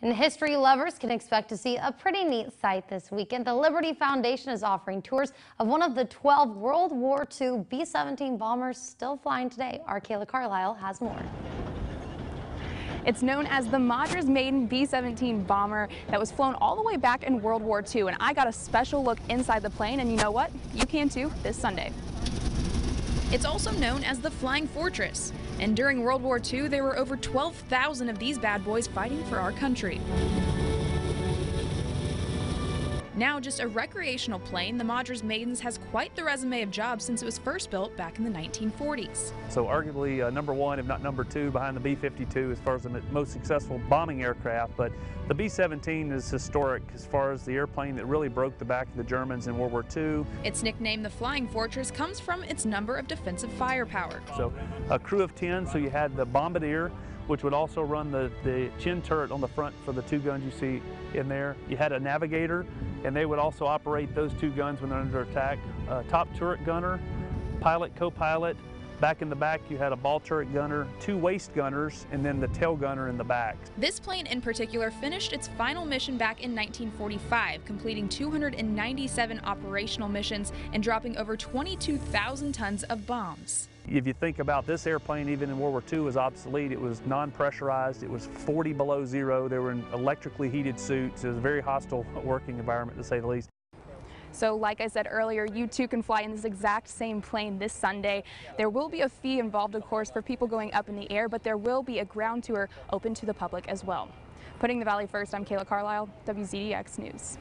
And history lovers can expect to see a pretty neat sight this weekend. The Liberty Foundation is offering tours of one of the 12 World War II B-17 bombers still flying today. Our Kayla Carlile has more. It's known as the Madras maiden B-17 bomber that was flown all the way back in World War II, and I got a special look inside the plane, and you know what? You can too this Sunday. It's also known as the Flying Fortress, and during World War II there were over 12,000 of these bad boys fighting for our country. Now just a recreational plane, the Madras Maidens has quite the resume of jobs since it was first built back in the 1940s. So arguably number one, if not number two, behind the B-52 as far as the most successful bombing aircraft. But the B-17 is historic as far as the airplane that really broke the back of the Germans in World War II. Its nickname, the Flying Fortress, comes from its number of defensive firepower. So a crew of 10, so you had the bombardier, which would also run the chin turret on the front for the two guns you see in there. You had a navigator, and they would also operate those two guns when they're under attack. Top turret gunner, pilot, co-pilot. Back in the back, you had a ball turret gunner, two waist gunners, and then the tail gunner in the back. This plane in particular finished its final mission back in 1945, completing 297 operational missions and dropping over 22,000 tons of bombs. If you think about this airplane, even in World War II, was obsolete. It was non-pressurized. It was 40 below zero. They were in electrically heated suits. It was a very hostile working environment, to say the least. So like I said earlier, you too can fly in this exact same plane this Sunday. There will be a fee involved, of course, for people going up in the air, but there will be a ground tour open to the public as well. Putting the Valley first, I'm Kayla Carlile, WZDX News.